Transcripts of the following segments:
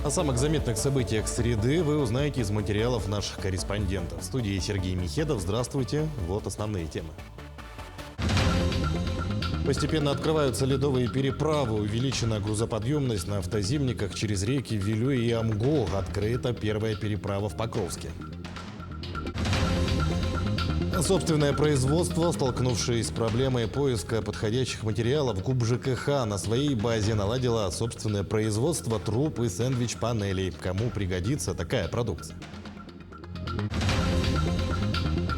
О самых заметных событиях среды вы узнаете из материалов наших корреспондентов. В студии Сергей Михедов. Здравствуйте. Вот основные темы. Постепенно открываются ледовые переправы, увеличена грузоподъемность на автозимниках через реки Вилюй и Амго. Открыта первая переправа в Покровске. Собственное производство, столкнувшись с проблемой поиска подходящих материалов, ГУП ЖКХ на своей базе наладила собственное производство труб и сэндвич-панелей. Кому пригодится такая продукция?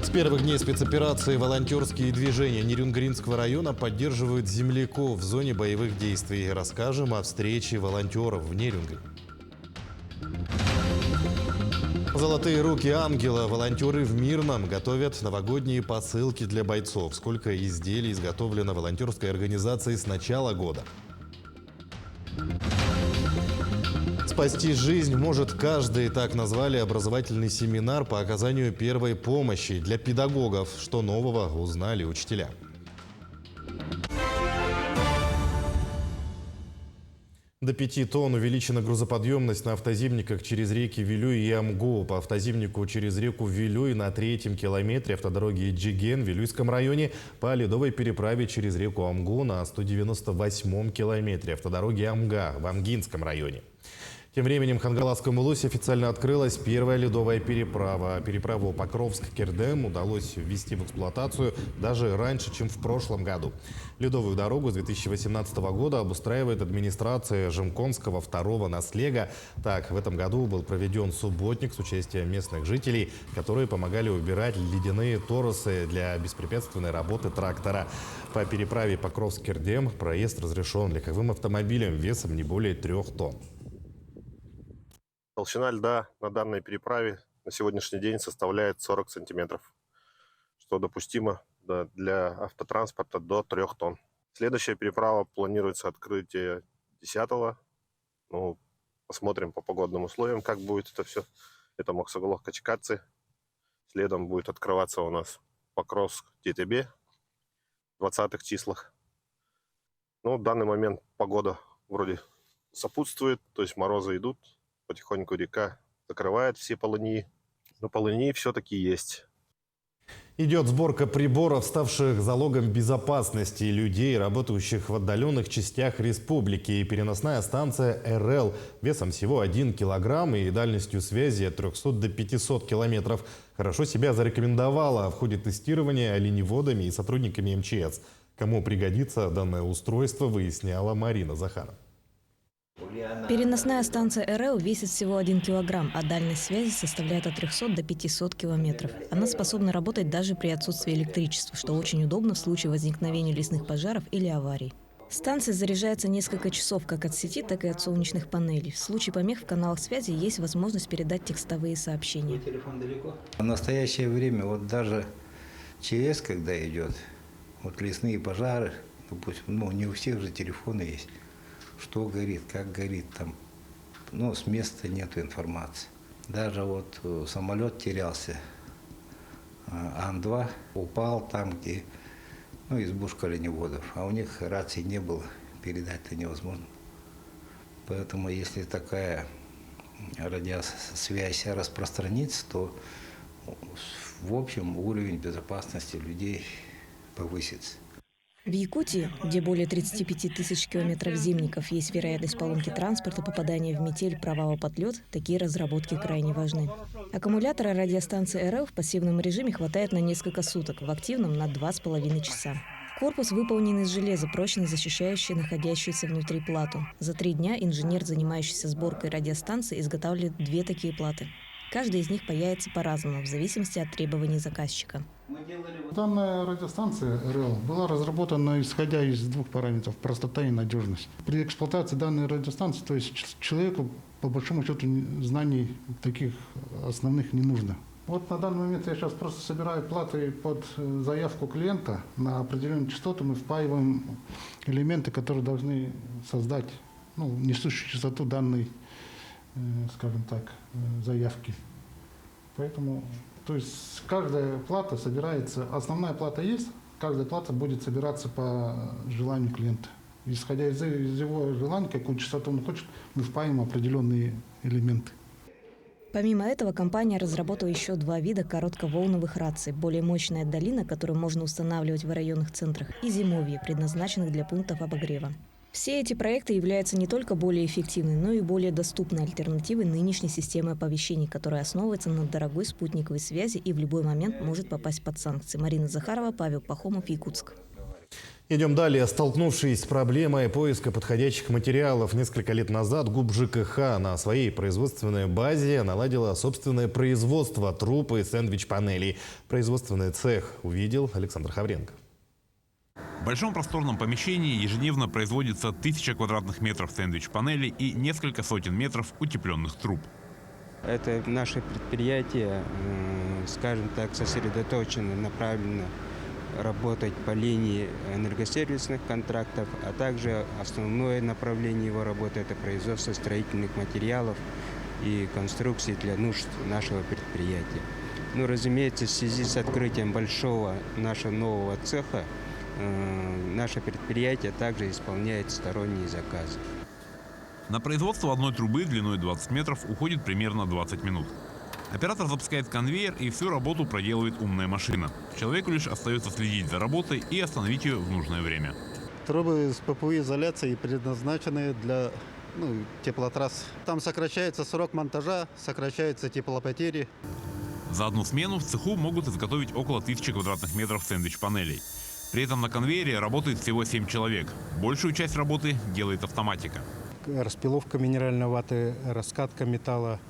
С первых дней спецоперации волонтерские движения Нерюнгринского района поддерживают земляков в зоне боевых действий. Расскажем о встрече волонтеров в Нерюнгре. Золотые руки ангела. Волонтеры в Мирном готовят новогодние посылки для бойцов. Сколько изделий изготовлено волонтерской организацией с начала года? Спасти жизнь может каждый. Так назвали образовательный семинар по оказанию первой помощи для педагогов. Что нового узнали учителя. До 5 тонн увеличена грузоподъемность на автозимниках через реки Вилюй и Амго. По автозимнику через реку Вилюй на 3-м километре автодороги Джиген в Вилюйском районе, по ледовой переправе через реку Амго на 198-м километре автодороги Амга в Амгинском районе. Тем временем в Хангаласском Улусе официально открылась первая ледовая переправа. Переправу Покровск-Кердем удалось ввести в эксплуатацию даже раньше, чем в прошлом году. Ледовую дорогу с 2018 года обустраивает администрация Жемконского второго наслега. Так, в этом году был проведен субботник с участием местных жителей, которые помогали убирать ледяные торосы для беспрепятственной работы трактора. По переправе Покровск-Кердем проезд разрешен легковым автомобилем весом не более 3 тонн. Толщина льда на данной переправе на сегодняшний день составляет 40 сантиметров, что допустимо для автотранспорта до 3 тонн. Следующая переправа планируется открытие 10-го. Ну, посмотрим по погодным условиям, как будет это все. Это Моксоголовка-Чикатцы. Следом будет открываться у нас Покровск-ТТБ в 20-х числах. Ну, в данный момент погода вроде сопутствует, то есть морозы идут. Потихоньку река закрывает все полыньи, но полыньи все-таки есть. Идет сборка приборов, ставших залогом безопасности людей, работающих в отдаленных частях республики. И переносная станция РЛ весом всего 1 килограмм и дальностью связи от 300 до 500 километров хорошо себя зарекомендовала в ходе тестирования оленеводами и сотрудниками МЧС. Кому пригодится данное устройство, выясняла Марина Захарова. Переносная станция РЛ весит всего 1 килограмм, а дальность связи составляет от 300 до 500 километров. Она способна работать даже при отсутствии электричества, что очень удобно в случае возникновения лесных пожаров или аварий. Станция заряжается несколько часов как от сети, так и от солнечных панелей. В случае помех в каналах связи есть возможность передать текстовые сообщения. В настоящее время вот даже ЧС, когда идет, вот лесные пожары, допустим, не у всех же телефоны есть. Что горит, как горит, там, с места нету информации. Даже вот самолет терялся, Ан-2 упал там, где, избушка оленеводов, а у них рации не было, передать-то невозможно. Поэтому если такая радиосвязь распространится, то в общем уровень безопасности людей повысится. В Якутии, где более 35 тысяч километров зимников, есть вероятность поломки транспорта, попадания в метель, провала под лед, такие разработки крайне важны. Аккумулятора радиостанции РЛ в пассивном режиме хватает на несколько суток, в активном – на 2,5 часа. Корпус выполнен из железа, прочно защищающий находящуюся внутри плату. За 3 дня инженер, занимающийся сборкой радиостанции, изготавливает 2 такие платы. Каждая из них появится по-разному, в зависимости от требований заказчика. Данная радиостанция РЛ была разработана исходя из 2 параметров – простота и надежность. При эксплуатации данной радиостанции, то есть человеку, по большому счету, знаний таких основных не нужно. Вот на данный момент я сейчас просто собираю платы под заявку клиента. На определенную частоту мы впаиваем элементы, которые должны создать несущую частоту данной, скажем так, заявки. Поэтому, то есть каждая плата собирается, основная плата есть, каждая плата будет собираться по желанию клиента. Исходя из его желания, какую частоту он хочет, мы впаиваем определенные элементы. Помимо этого, компания разработала еще 2 вида коротковолновых раций. Более мощная долина, которую можно устанавливать в районных центрах, и зимовье, предназначенных для пунктов обогрева. Все эти проекты являются не только более эффективной, но и более доступной альтернативой нынешней системы оповещений, которая основывается на дорогой спутниковой связи и в любой момент может попасть под санкции. Марина Захарова, Павел Пахомов, Якутск. Идем далее. Столкнувшись с проблемой поиска подходящих материалов, несколько лет назад ГУП ЖКХ на своей производственной базе наладила собственное производство труб и сэндвич-панелей. Производственный цех увидел Александр Хавренко. В большом просторном помещении ежедневно производится 1000 квадратных метров сэндвич-панелей и несколько сотен метров утепленных труб. Это наше предприятие, скажем так, сосредоточено, направлено работать по линии энергосервисных контрактов, а также основное направление его работы – это производство строительных материалов и конструкций для нужд нашего предприятия. Ну, разумеется, в связи с открытием большого нашего нового цеха, наше предприятие также исполняет сторонние заказы. На производство одной трубы длиной 20 метров уходит примерно 20 минут. Оператор запускает конвейер, и всю работу проделывает умная машина. Человеку лишь остается следить за работой и остановить ее в нужное время. Трубы с ППУ-изоляцией предназначены для теплотрасс. Там сокращается срок монтажа, сокращаются теплопотери. За одну смену в цеху могут изготовить около 1000 квадратных метров сэндвич-панелей. При этом на конвейере работает всего 7 человек. Большую часть работы делает автоматика. Распиловка минеральной ваты, раскатка металла,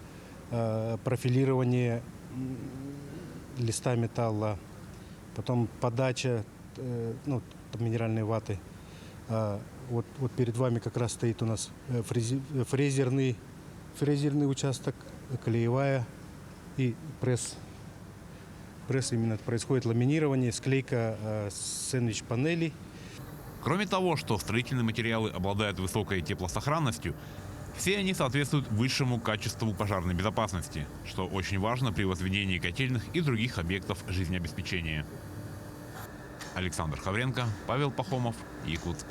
профилирование листа металла, потом подача минеральной ваты. Вот перед вами как раз стоит у нас фрезерный участок, клеевая и пресс. Пресс именно происходит ламинирование, склейка сэндвич-панелей. Кроме того, что строительные материалы обладают высокой теплосохранностью, все они соответствуют высшему качеству пожарной безопасности, что очень важно при возведении котельных и других объектов жизнеобеспечения. Александр Хавренко, Павел Пахомов, Якутск.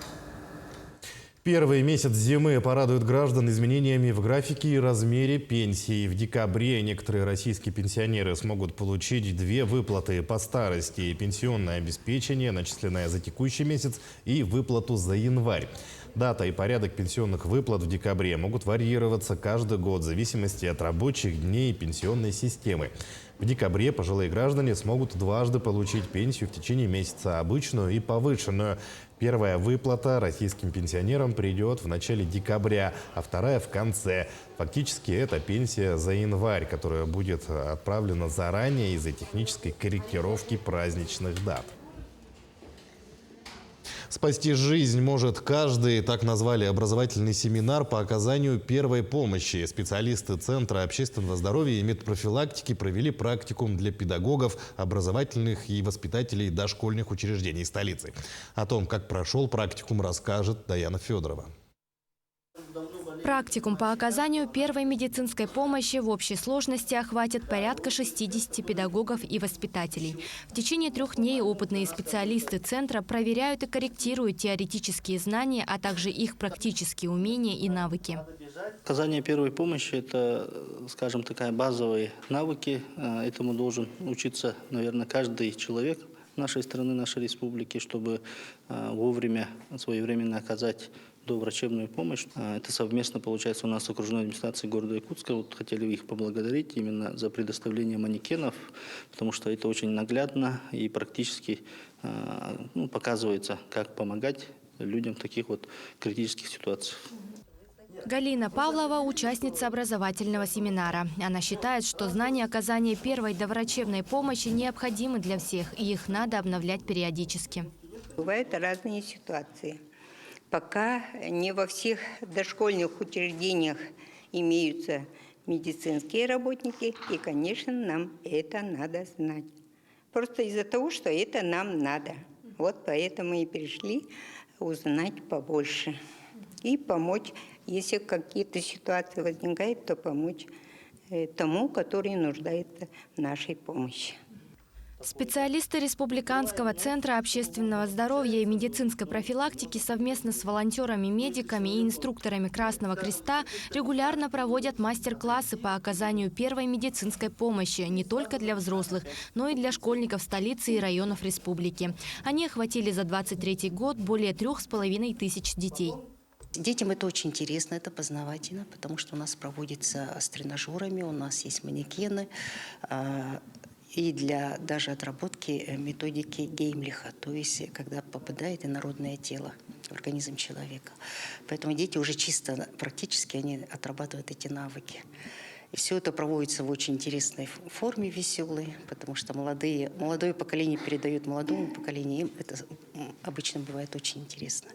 Первый месяц зимы порадует граждан изменениями в графике и размере пенсий. В декабре некоторые российские пенсионеры смогут получить 2 выплаты по старости: пенсионное обеспечение, начисленное за текущий месяц, и выплату за январь. Дата и порядок пенсионных выплат в декабре могут варьироваться каждый год в зависимости от рабочих дней пенсионной системы. В декабре пожилые граждане смогут дважды получить пенсию в течение месяца – обычную и повышенную. Первая выплата российским пенсионерам придет в начале декабря, а вторая – в конце. Фактически это пенсия за январь, которая будет отправлена заранее из-за технической корректировки праздничных дат. Спасти жизнь может каждый, так назвали образовательный семинар по оказанию первой помощи. Специалисты Центра общественного здоровья и медпрофилактики провели практикум для педагогов, образовательных и воспитателей дошкольных учреждений столицы. О том, как прошел практикум, расскажет Даяна Федорова. Практикум по оказанию первой медицинской помощи в общей сложности охватит порядка 60 педагогов и воспитателей. В течение 3 дней опытные специалисты Центра проверяют и корректируют теоретические знания, а также их практические умения и навыки. Оказание первой помощи – это, скажем, такая базовые навыки. Этому должен учиться, наверное, каждый человек нашей страны, нашей республики, чтобы вовремя, своевременно оказать доврачебную помощь. Это совместно получается у нас с окружной администрацией города Якутска. Вот хотели их поблагодарить именно за предоставление манекенов, потому что это очень наглядно и практически показывается, как помогать людям в таких вот критических ситуациях. Галина Павлова – участница образовательного семинара. Она считает, что знания оказания первой доврачебной помощи необходимы для всех, и их надо обновлять периодически. Бывают разные ситуации. Пока не во всех дошкольных учреждениях имеются медицинские работники, и, конечно, нам это надо знать. Просто из-за того, что это нам надо. Вот поэтому и пришли узнать побольше и помочь, если какие-то ситуации возникают, то помочь тому, который нуждается в нашей помощи. Специалисты Республиканского центра общественного здоровья и медицинской профилактики совместно с волонтерами-медиками и инструкторами Красного Креста регулярно проводят мастер-классы по оказанию первой медицинской помощи не только для взрослых, но и для школьников столицы и районов республики. Они охватили за 2023 год более 3500 детей. Детям это очень интересно, это познавательно, потому что у нас проводится с тренажерами, у нас есть манекены. И для даже отработки методики Геймлиха, то есть когда попадает инородное тело в организм человека. Поэтому дети уже чисто практически они отрабатывают эти навыки. И все это проводится в очень интересной форме, веселой, потому что молодое поколение передает молодому поколению. Им это обычно бывает очень интересно.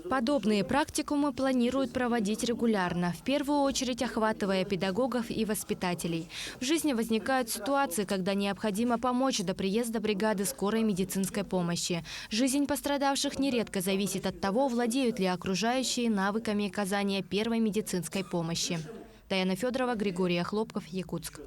Подобные практикумы планируют проводить регулярно, в первую очередь охватывая педагогов и воспитателей. В жизни возникают ситуации, когда необходимо помочь до приезда бригады скорой медицинской помощи. Жизнь пострадавших нередко зависит от того, владеют ли окружающие навыками оказания первой медицинской помощи. Даяна Федорова, Григорий Хлопков, Якутск.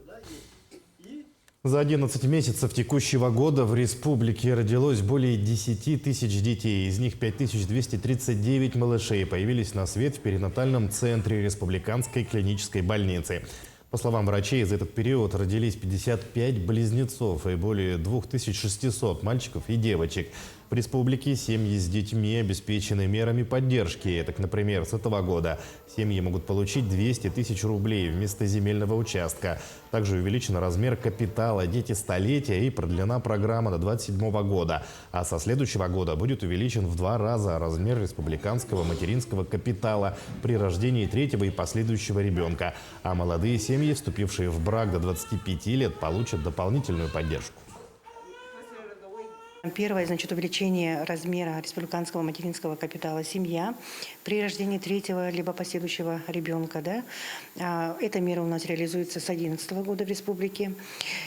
За 11 месяцев текущего года в республике родилось более 10 тысяч детей. Из них 5239 малышей появились на свет в перинатальном центре Республиканской клинической больницы. По словам врачей, за этот период родились 55 близнецов и более 2600 мальчиков и девочек. В республике семьи с детьми обеспечены мерами поддержки. Так, например, с этого года семьи могут получить 200 тысяч рублей вместо земельного участка. Также увеличен размер капитала «Дети столетия» и продлена программа до 2027 года. А со следующего года будет увеличен в 2 раза размер республиканского материнского капитала при рождении 3-го и последующего ребенка. А молодые семьи, вступившие в брак до 25 лет, получат дополнительную поддержку. Первое, увеличение размера республиканского материнского капитала «Семья» при рождении 3-го либо последующего ребенка. Да? Эта мера у нас реализуется с 2011 года в республике.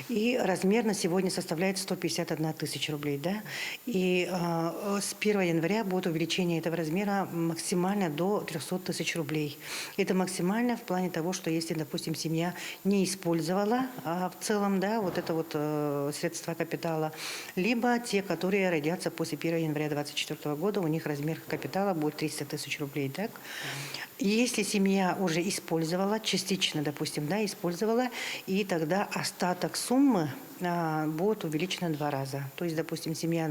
И размер на сегодня составляет 151 тысяча рублей. Да? И с 1 января будет увеличение этого размера максимально до 300 тысяч рублей. Это максимально в плане того, что если, допустим, семья не использовала в целом средства капитала, либо те, которые родятся после 1 января 2024 года, у них размер капитала будет 300 тысяч рублей. Так? И если семья уже использовала, частично, допустим, использовала, и тогда остаток суммы будет увеличен 2 раза. То есть, допустим, семья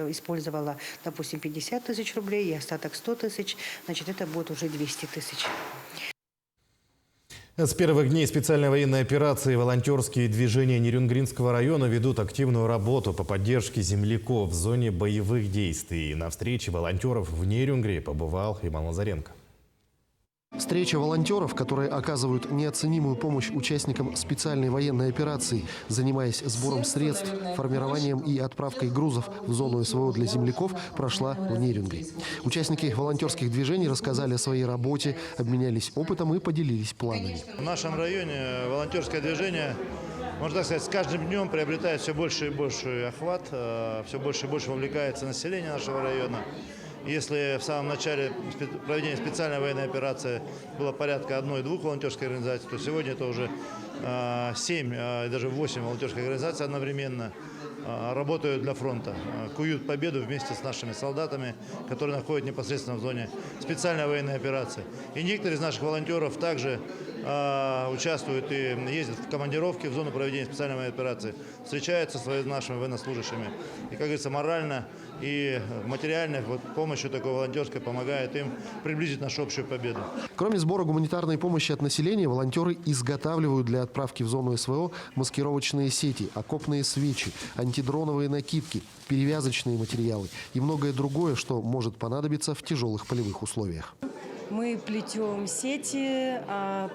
использовала, допустим, 50 тысяч рублей, и остаток 100 тысяч, это будет уже 200 тысяч. С первых дней специальной военной операции волонтерские движения Нерюнгринского района ведут активную работу по поддержке земляков в зоне боевых действий. На встрече волонтеров в Нерюнгре побывал Иман Лазаренко. Встреча волонтеров, которые оказывают неоценимую помощь участникам специальной военной операции, занимаясь сбором средств, формированием и отправкой грузов в зону СВО для земляков, прошла в Нерюнгре. Участники волонтерских движений рассказали о своей работе, обменялись опытом и поделились планами. В нашем районе волонтерское движение, можно так сказать, с каждым днем приобретает все больше и больше охват, все больше и больше вовлекается население нашего района. Если в самом начале проведения специальной военной операции было порядка 1-2 волонтерских организаций, то сегодня это уже 7, даже 8 волонтерских организаций одновременно работают для фронта, куют победу вместе с нашими солдатами, которые находятся непосредственно в зоне специальной военной операции. И некоторые из наших волонтеров также участвуют и ездят в командировки в зону проведения специальной военной операции, встречаются с нашими военнослужащими. И, как говорится, морально и материально помощью такой волонтерской помогает им приблизить нашу общую победу. Кроме сбора гуманитарной помощи от населения, волонтеры изготавливают для отправки в зону СВО маскировочные сети, окопные свечи, антидроновые накидки, перевязочные материалы и многое другое, что может понадобиться в тяжелых полевых условиях. Мы плетем сети,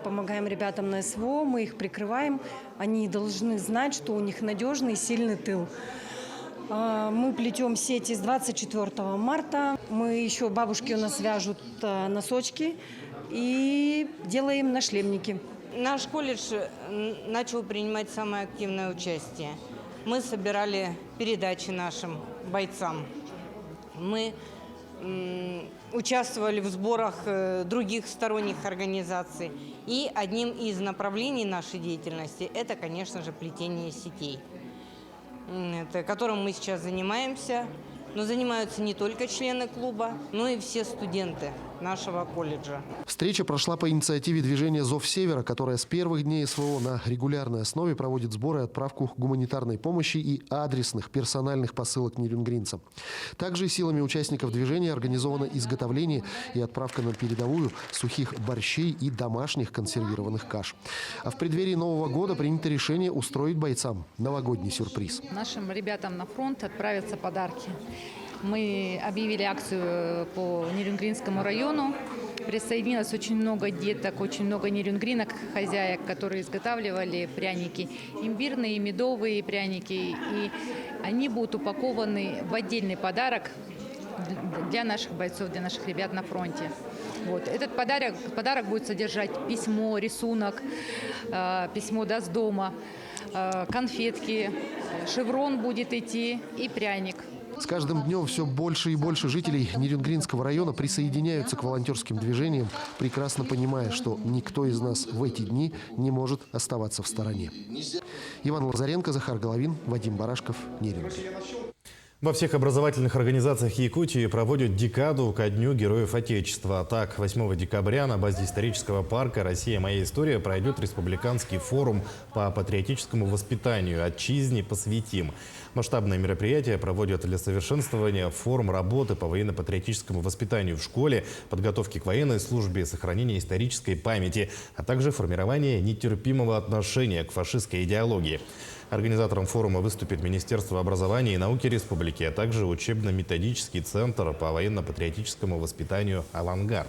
помогаем ребятам на СВО, мы их прикрываем. Они должны знать, что у них надежный и сильный тыл. Мы плетем сети с 24 марта. Бабушки у нас вяжут носочки и делаем нашлемники. Наш колледж начал принимать самое активное участие. Мы собирали передачи нашим бойцам. Мы участвовали в сборах других сторонних организаций. И одним из направлений нашей деятельности – это, конечно же, плетение сетей. которым мы сейчас занимаемся. Но занимаются не только члены клуба, но и все студенты нашего колледжа. Встреча прошла по инициативе движения «Зов Севера», которое с первых дней СВО на регулярной основе проводит сборы и отправку гуманитарной помощи и адресных персональных посылок нерюнгринцам. Также силами участников движения организовано изготовление и отправка на передовую сухих борщей и домашних консервированных каш. А в преддверии Нового года принято решение устроить бойцам новогодний сюрприз. Нашим ребятам на фронт отправятся подарки. Мы объявили акцию по Нерюнгринскому району. Присоединилось очень много деток, очень много нерюнгринок, хозяек, которые изготавливали пряники. Имбирные и медовые пряники. И они будут упакованы в отдельный подарок для наших бойцов, для наших ребят на фронте. Вот. Этот подарок будет содержать письмо, рисунок, письмо с дома, конфетки, шеврон будет идти и пряник. С каждым днем все больше и больше жителей Нерюнгринского района присоединяются к волонтерским движениям, прекрасно понимая, что никто из нас в эти дни не может оставаться в стороне. Иван Лазаренко, Захар Головин, Вадим Барашков, Нерюнг. Во всех образовательных организациях Якутии проводят декаду ко Дню Героев Отечества. Так, 8 декабря на базе исторического парка «Россия. Моя история» пройдет республиканский форум по патриотическому воспитанию «Отчизне посвятим». Масштабное мероприятие проводят для совершенствования форм работы по военно-патриотическому воспитанию в школе, подготовки к военной службе, сохранения исторической памяти, а также формирования нетерпимого отношения к фашистской идеологии. Организатором форума выступит Министерство образования и науки республики, а также учебно-методический центр по военно-патриотическому воспитанию «Авангард».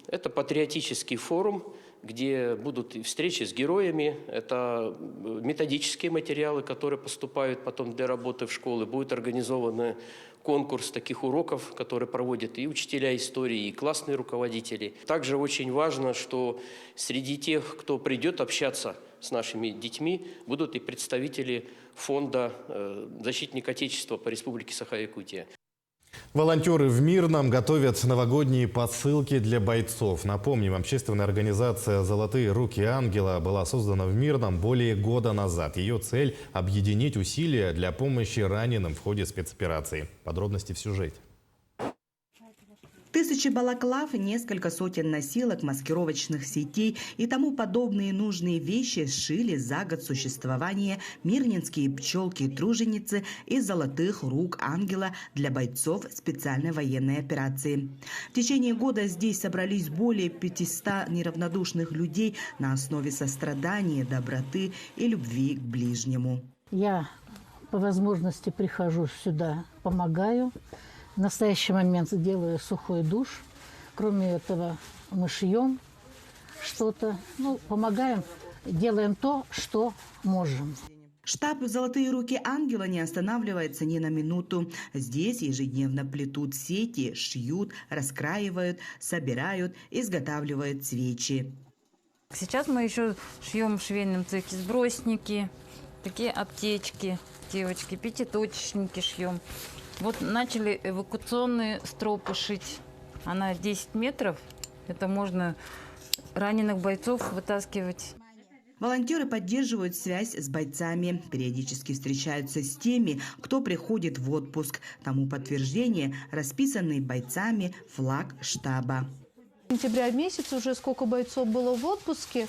Это патриотический форум, где будут встречи с героями, это методические материалы, которые поступают потом для работы в школы. Будет организован конкурс таких уроков, которые проводят и учителя истории, и классные руководители. Также очень важно, что среди тех, кто придет общаться с нашими детьми, будут и представители фонда «Защитник Отечества» по Республике Саха-Якутия. Волонтеры в Мирном готовят новогодние посылки для бойцов. Напомним, общественная организация «Золотые руки ангела» была создана в Мирном более года назад. Ее цель – объединить усилия для помощи раненым в ходе спецоперации. Подробности в сюжете. Тысячи балаклав, несколько сотен носилок, маскировочных сетей и тому подобные нужные вещи сшили за год существования мирнинские пчелки-труженицы из «Золотых рук ангела» для бойцов специальной военной операции. В течение года здесь собрались более 500 неравнодушных людей на основе сострадания, доброты и любви к ближнему. Я по возможности прихожу сюда, помогаю. В настоящий момент делаю сухой душ. Кроме этого, мы шьем что-то, помогаем, делаем то, что можем. Штаб «Золотые руки ангела» не останавливается ни на минуту. Здесь ежедневно плетут сети, шьют, раскраивают, собирают, изготавливают свечи. Сейчас мы еще шьем в швейном цехе сбросники, такие аптечки, девочки, пятиточечники шьем. Вот начали эвакуационные стропы шить. Она 10 метров. Это можно раненых бойцов вытаскивать. Волонтеры поддерживают связь с бойцами, периодически встречаются с теми, кто приходит в отпуск. Тому подтверждение – расписанный бойцами флаг штаба. В сентябре месяце уже сколько бойцов было в отпуске.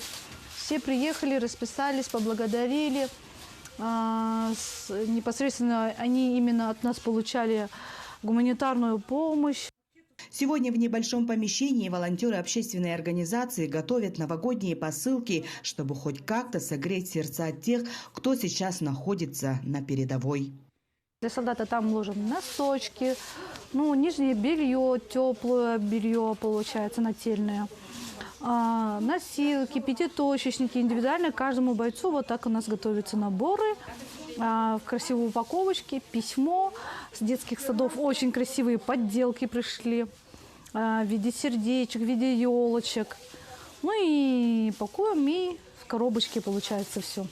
Все приехали, расписались, поблагодарили. Непосредственно они именно от нас получали гуманитарную помощь. Сегодня в небольшом помещении волонтеры общественной организации готовят новогодние посылки, чтобы хоть как-то согреть сердца тех, кто сейчас находится на передовой. Для солдата там вложены носочки, нижнее белье, теплое белье получается, нательное. Носилки, пятиточечники, индивидуально каждому бойцу вот так у нас готовятся наборы в красивой упаковочке, письмо с детских садов, очень красивые подделки пришли в виде сердечек, в виде елочек. И пакуем, и в коробочке получается все.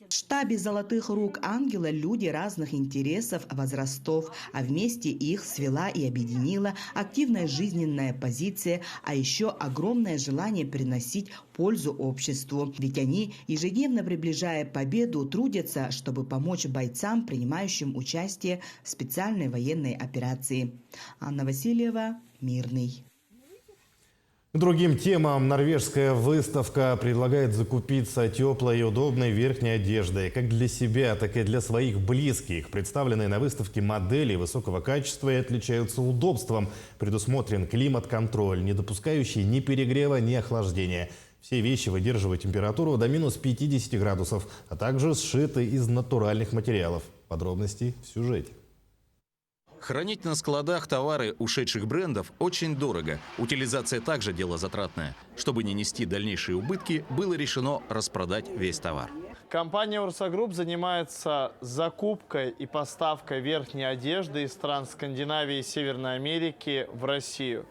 В штабе «Золотых рук ангела» люди разных интересов, возрастов, а вместе их свела и объединила активная жизненная позиция, а еще огромное желание приносить пользу обществу. Ведь они, ежедневно приближая победу, трудятся, чтобы помочь бойцам, принимающим участие в специальной военной операции. Анна Васильева, Мирный. К другим темам норвежская выставка предлагает закупиться теплой и удобной верхней одеждой как для себя, так и для своих близких. Представленные на выставке модели высокого качества и отличаются удобством. Предусмотрен климат-контроль, не допускающий ни перегрева, ни охлаждения. Все вещи выдерживают температуру до минус 50 градусов, а также сшиты из натуральных материалов. Подробности в сюжете. Хранить на складах товары ушедших брендов очень дорого. Утилизация также дело затратное. Чтобы не нести дальнейшие убытки, было решено распродать весь товар. Компания Ursa Group занимается закупкой и поставкой верхней одежды из стран Скандинавии и Северной Америки в Россию.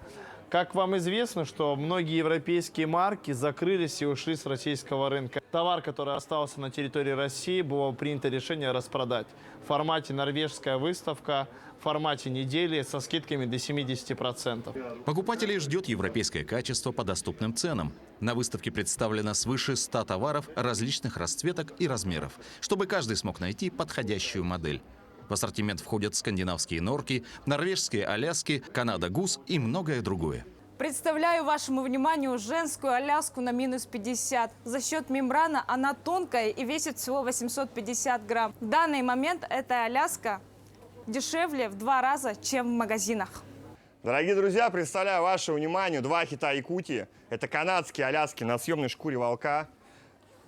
Как вам известно, что многие европейские марки закрылись и ушли с российского рынка. Товар, который остался на территории России, было принято решение распродать в формате норвежская выставка, в формате недели со скидками до 70%. Покупателей ждет европейское качество по доступным ценам. На выставке представлено свыше 100 товаров различных расцветок и размеров, чтобы каждый смог найти подходящую модель. В ассортимент входят скандинавские норки, норвежские аляски, Канада Гус и многое другое. Представляю вашему вниманию женскую аляску на минус 50. За счет мембрана она тонкая и весит всего 850 грамм. В данный момент эта аляска дешевле в 2 раза, чем в магазинах. Дорогие друзья, представляю вашему вниманию 2 хита Якутии. Это канадские аляски на съемной шкуре волка,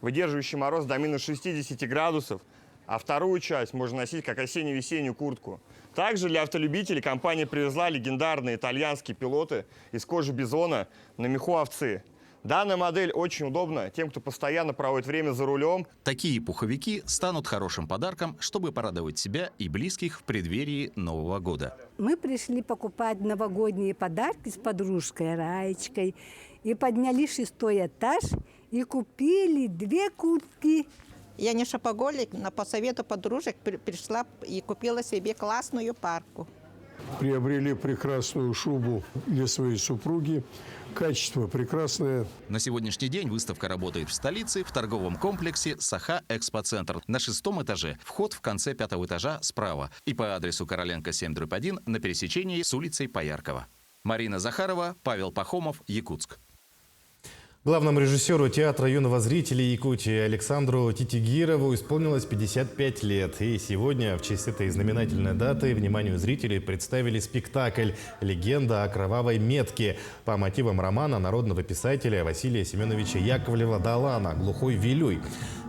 выдерживающие мороз до минус 60 градусов. А вторую часть можно носить как осенне-весеннюю куртку. Также для автолюбителей компания привезла легендарные итальянские пилоты из кожи бизона на меху овцы. Данная модель очень удобна тем, кто постоянно проводит время за рулем. Такие пуховики станут хорошим подарком, чтобы порадовать себя и близких в преддверии Нового года. Мы пришли покупать новогодние подарки с подружкой Раечкой. И подняли 6-й этаж и купили 2 куртки. Я не шопоголик, но по совету подружек пришла и купила себе классную парку. Приобрели прекрасную шубу для своей супруги. Качество прекрасное. На сегодняшний день выставка работает в столице, в торговом комплексе «Саха-Экспоцентр». На 6-м этаже, вход в конце 5-го этажа справа. И по адресу Короленко 7/1 на пересечении с улицей Пояркова. Марина Захарова, Павел Пахомов, Якутск. Главному режиссеру театра юного зрителя Якутии Александру Титигирову исполнилось 55 лет. И сегодня, в честь этой знаменательной даты, вниманию зрителей представили спектакль «Легенда о кровавой метке» по мотивам романа народного писателя Василия Семеновича Яковлева-Далана «Глухой Вилюй».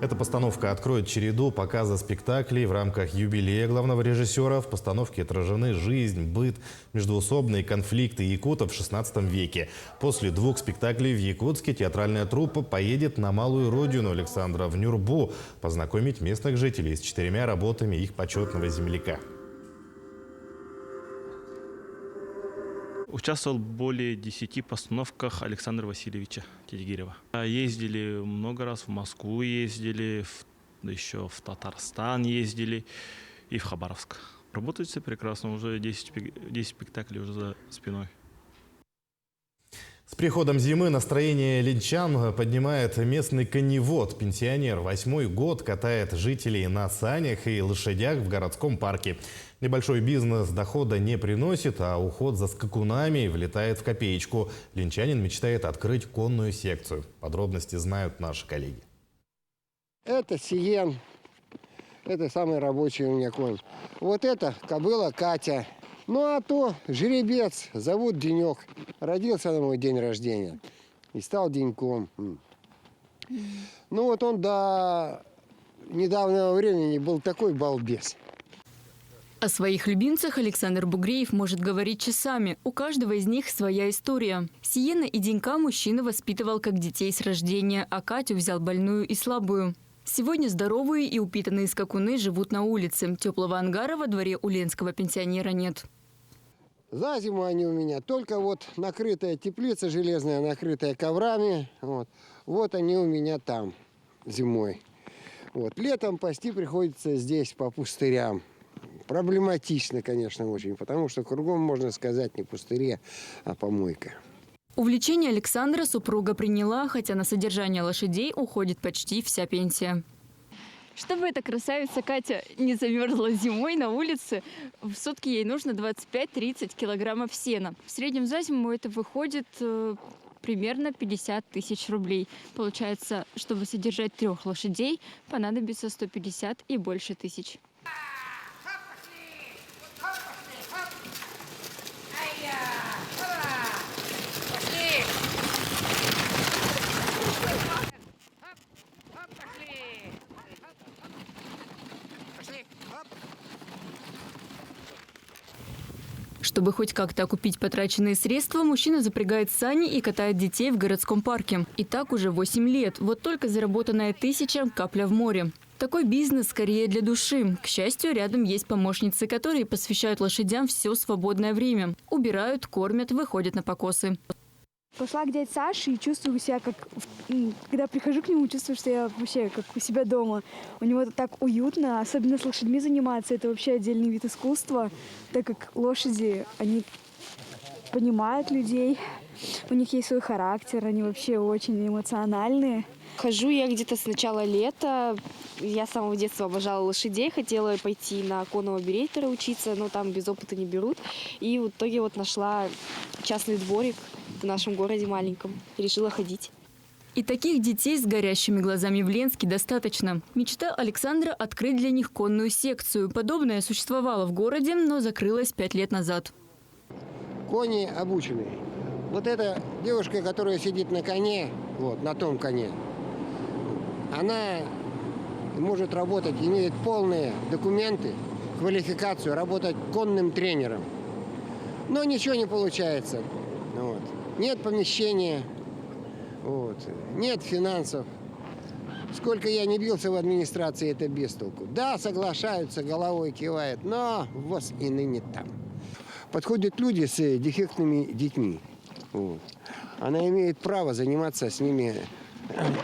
Эта постановка откроет череду показа спектаклей в рамках юбилея главного режиссера. В постановке отражены жизнь, быт, междоусобные конфликты якутов в XVI веке. После 2 спектаклей в Якутске театральная труппа поедет на малую родину Александра, в Нюрбу, познакомить местных жителей с 4 работами их почетного земляка. Участвовал в более 10 постановках Александра Васильевича Титигирова. Ездили много раз, в Москву ездили, еще в Татарстан ездили и в Хабаровск. Работает все прекрасно, уже 10 спектаклей уже за спиной. С приходом зимы настроение линчан поднимает местный коневод. Пенсионер 8-й год катает жителей на санях и лошадях в городском парке. Небольшой бизнес дохода не приносит, а уход за скакунами влетает в копеечку. Линчанин мечтает открыть конную секцию. Подробности знают наши коллеги. Это Сиен. Это самый рабочий у меня конь. Вот это кобыла Катя. Ну а то жеребец, зовут Денек. Родился на мой день рождения и стал Деньком. Ну вот он до недавнего времени был такой балбес. О своих любимцах Александр Бугреев может говорить часами. У каждого из них своя история. Сиена и Денька мужчина воспитывал как детей с рождения, а Катю взял больную и слабую. Сегодня здоровые и упитанные скакуны живут на улице. Теплого ангара во дворе у ленского пенсионера нет. За зиму они у меня только вот накрытая теплица железная, накрытая коврами. Вот они у меня там зимой. Вот. Летом пасти приходится здесь по пустырям. Проблематично, конечно, очень, потому что кругом, можно сказать, не пустыри, а помойка. Увлечение Александра супруга приняла, хотя на содержание лошадей уходит почти вся пенсия. Чтобы эта красавица Катя не замерзла зимой на улице, в сутки ей нужно 25-30 килограммов сена. В среднем за зиму это выходит примерно 50 тысяч рублей. Получается, чтобы содержать 3 лошадей, понадобится 150 и больше тысяч. Чтобы хоть как-то окупить потраченные средства, мужчина запрягает сани и катает детей в городском парке. И так уже 8 лет. Вот только заработанная 1000 – капля в море. Такой бизнес скорее для души. К счастью, рядом есть помощницы, которые посвящают лошадям все свободное время. Убирают, кормят, выходят на покосы. Пошла к дяде Саше и чувствую себя как... Когда прихожу к нему, чувствую, что я вообще как у себя дома. У него так уютно, особенно с лошадьми заниматься. Это вообще отдельный вид искусства, так как лошади, они понимают людей, у них есть свой характер, они вообще очень эмоциональные. Хожу я где-то с начала лета. Я с самого детства обожала лошадей, хотела пойти на конного берейтера учиться, но там без опыта не берут. И в итоге вот нашла частный дворик в нашем городе маленьком и решила ходить. И таких детей с горящими глазами в Ленске достаточно. Мечта Александра – открыть для них конную секцию. Подобное существовало в городе, но закрылось 5 лет назад. Кони обученные. Вот эта девушка, которая сидит на коне, вот, на том коне, она может работать, имеет полные документы, квалификацию, работать конным тренером. Но ничего не получается. Вот. Нет помещения, вот. Нет финансов. Сколько я не бился в администрации, это без толку. Да, соглашаются, головой кивают, но ВОЗ и ныне там. Подходят люди с дефектными детьми. Вот. Она имеет право заниматься с ними.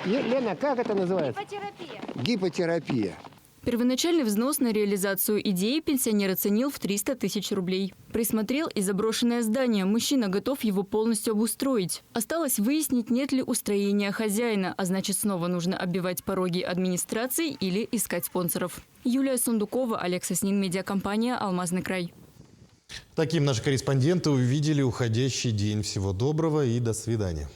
Лена, как это называется? Гипотерапия. Гипотерапия. Первоначальный взнос на реализацию идеи пенсионер оценил в 300 тысяч рублей. Присмотрел и заброшенное здание. Мужчина готов его полностью обустроить. Осталось выяснить, нет ли устроения хозяина, а значит, снова нужно оббивать пороги администрации или искать спонсоров. Юлия Сундукова, Олег Соснин, медиакомпания «Алмазный край». Таким наши корреспонденты увидели уходящий день. Всего доброго и до свидания.